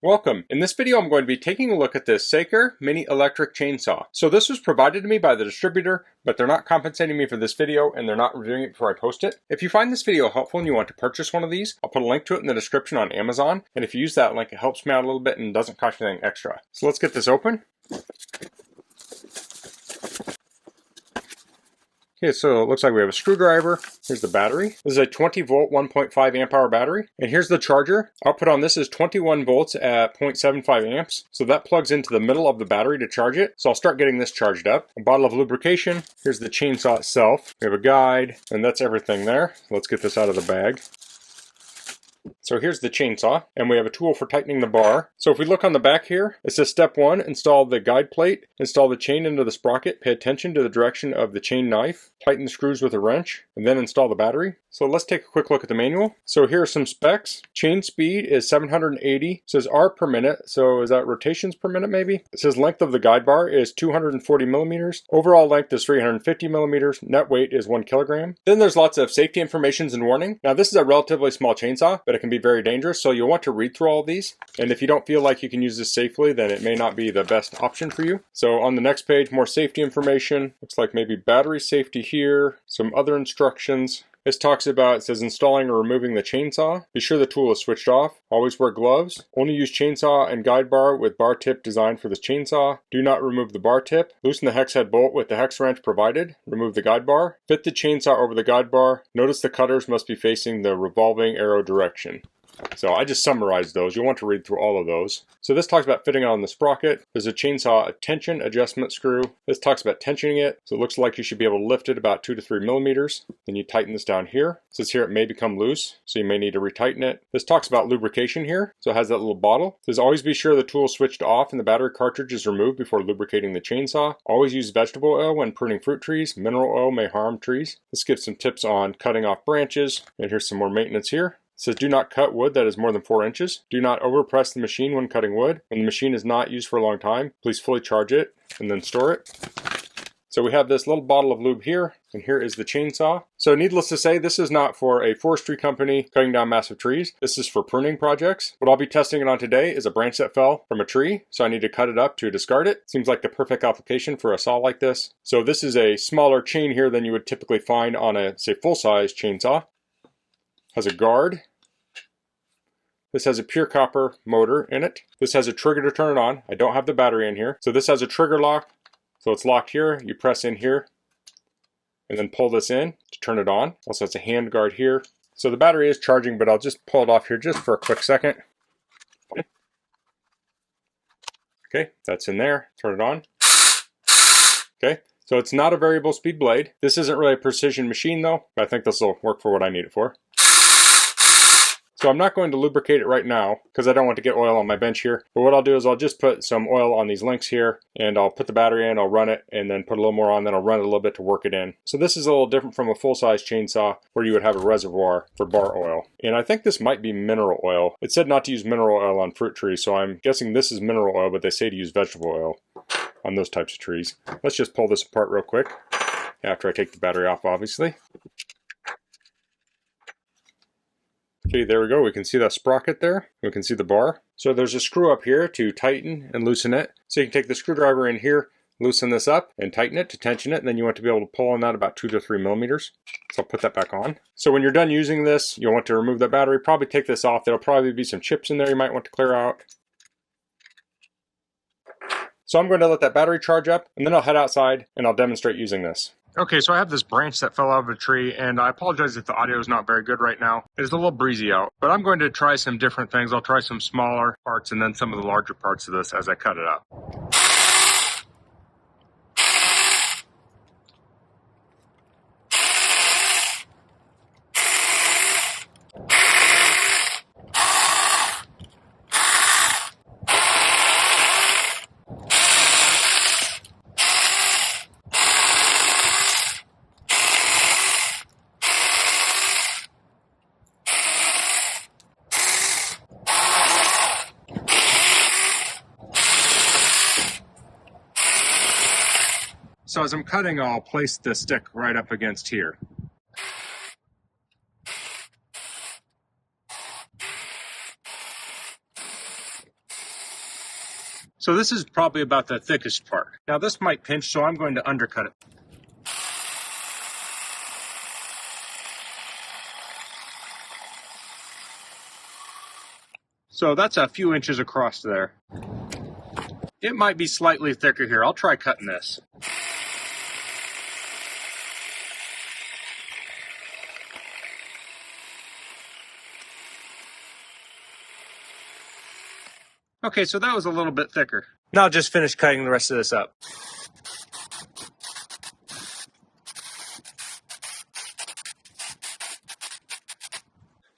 Welcome. In this video I'm going to be taking a look at this Saker mini electric chainsaw. So this was provided to me by the distributor, but they're not compensating me for this video and they're not reviewing it before I post it. If you find this video helpful and you want to purchase one of these, I'll put a link to it in the description on Amazon, and if you use that link it helps me out a little bit and doesn't cost you anything extra. So let's get this open. Okay, so it looks like we have a screwdriver. Here's the battery. This is a 20 volt, 1.5 amp hour battery. And here's the charger. Output on this is 21 volts at 0.75 amps. So that plugs into the middle of the battery to charge it. So I'll start getting this charged up. A bottle of lubrication. Here's the chainsaw itself. We have a guide, and that's everything there. Let's get this out of the bag. So here's the chainsaw, and we have a tool for tightening the bar. So if we look on the back here, it says step 1, install the guide plate, install the chain into the sprocket, pay attention to the direction of the chain knife, tighten the screws with a wrench, and then install the battery. So let's take a quick look at the manual. So here are some specs. Chain speed is 780. It says R per minute, so is that rotations per minute maybe? It says length of the guide bar is 240 millimeters. Overall length is 350 millimeters. Net weight is 1 kilogram. Then there's lots of safety informations and warning. Now this is a relatively small chainsaw, but it can be very dangerous, so you'll want to read through all of these. And if you don't feel like you can use this safely, then it may not be the best option for you. So on the next page, more safety information. Looks like maybe battery safety here, some other instructions. This talks about, it says installing or removing the chainsaw. Be sure the tool is switched off. Always wear gloves. Only use chainsaw and guide bar with bar tip designed for this chainsaw. Do not remove the bar tip. Loosen the hex head bolt with the hex wrench provided. Remove the guide bar. Fit the chainsaw over the guide bar. Notice the cutters must be facing the revolving arrow direction. So I just summarized those. You'll want to read through all of those. So this talks about fitting on the sprocket. There's a chainsaw tension adjustment screw. This talks about tensioning it. So it looks like you should be able to lift it about 2 to 3 millimeters. Then you tighten this down here. It says here it may become loose, so you may need to retighten it. This talks about lubrication here. So it has that little bottle. It says always be sure the tool is switched off and the battery cartridge is removed before lubricating the chainsaw. Always use vegetable oil when pruning fruit trees. Mineral oil may harm trees. This gives some tips on cutting off branches. And here's some more maintenance here. It says do not cut wood that is more than 4 inches. Do not overpress the machine when cutting wood. When the machine is not used for a long time, please fully charge it and then store it. So we have this little bottle of lube here, and here is the chainsaw. So needless to say, this is not for a forestry company cutting down massive trees. This is for pruning projects. What I'll be testing it on today is a branch that fell from a tree, so I need to cut it up to discard it. Seems like the perfect application for a saw like this. So this is a smaller chain here than you would typically find on a, say, full-size chainsaw. Has a guard. This has a pure copper motor in it. This has a trigger to turn it on. I don't have the battery in here. So this has a trigger lock. So it's locked here. You press in here and then pull this in to turn it on. Also has a hand guard here. So the battery is charging, but I'll just pull it off here just for a quick second. Okay, that's in there. Turn it on. Okay, so it's not a variable speed blade. This isn't really a precision machine though, but I think this will work for what I need it for. So I'm not going to lubricate it right now because I don't want to get oil on my bench here. But what I'll do is I'll just put some oil on these links here and I'll put the battery in, I'll run it, and then put a little more on, then I'll run it a little bit to work it in. So this is a little different from a full-size chainsaw where you would have a reservoir for bar oil. And I think this might be mineral oil. It said not to use mineral oil on fruit trees, so I'm guessing this is mineral oil, but they say to use vegetable oil on those types of trees. Let's just pull this apart real quick after I take the battery off, obviously. Okay, there we go. We can see that sprocket there. We can see the bar. So there's a screw up here to tighten and loosen it. So you can take the screwdriver in here, loosen this up and tighten it to tension it. And then you want to be able to pull on that about 2 to 3 millimeters. So I'll put that back on. So when you're done using this, you'll want to remove that battery. Probably take this off. There'll probably be some chips in there you might want to clear out. So I'm going to let that battery charge up and then I'll head outside and I'll demonstrate using this. Okay, so I have this branch that fell out of a tree, and I apologize if the audio is not very good right now. It's a little breezy out, but I'm going to try some different things. I'll try some smaller parts and then some of the larger parts of this as I cut it up. So as I'm cutting, I'll place the stick right up against here. So this is probably about the thickest part. Now this might pinch, so I'm going to undercut it. So that's a few inches across there. It might be slightly thicker here. I'll try cutting this. Okay, so that was a little bit thicker. Now I'll just finish cutting the rest of this up.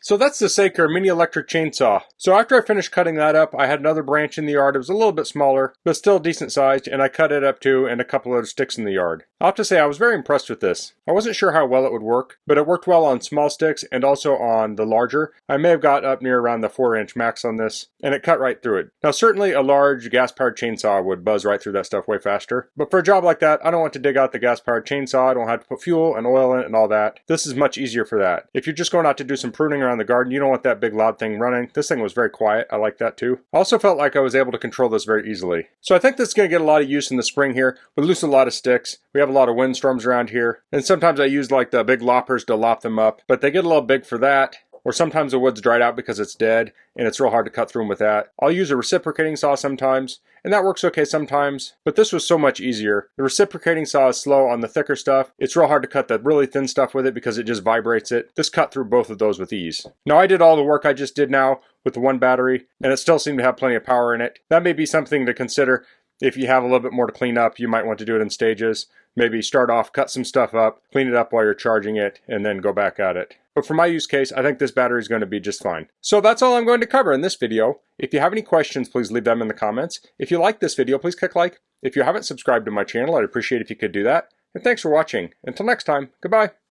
So that's the Saker mini electric chainsaw. So after I finished cutting that up, I had another branch in the yard. It was a little bit smaller, but still decent sized, and I cut it up too, and a couple other sticks in the yard. I'll have to say I was very impressed with this. I wasn't sure how well it would work, but it worked well on small sticks and also on the larger. I may have got up near around the 4-inch max on this, and it cut right through it. Now certainly a large gas-powered chainsaw would buzz right through that stuff way faster, but for a job like that, I don't want to dig out the gas-powered chainsaw. I don't have to put fuel and oil in it and all that. This is much easier for that. If you're just going out to do some pruning around the garden, you don't want that big loud thing running. This thing was very quiet. I like that too. I also felt like I was able to control this very easily. So I think this is going to get a lot of use in the spring here. We lose a lot of sticks. We have a lot of windstorms around here. And sometimes I use like the big loppers to lop them up, but they get a little big for that. Or sometimes the wood's dried out because it's dead and it's real hard to cut through them with that. I'll use a reciprocating saw sometimes, and that works okay sometimes, but this was so much easier. The reciprocating saw is slow on the thicker stuff. It's real hard to cut the really thin stuff with it because it just vibrates it. This cut through both of those with ease. Now I did all the work I just did now with the one battery, and it still seemed to have plenty of power in it. That may be something to consider. If you have a little bit more to clean up, you might want to do it in stages. Maybe start off, cut some stuff up, clean it up while you're charging it, and then go back at it. But for my use case, I think this battery is going to be just fine. So that's all I'm going to cover in this video. If you have any questions, please leave them in the comments. If you like this video, please click like. If you haven't subscribed to my channel, I'd appreciate if you could do that. And thanks for watching. Until next time, goodbye.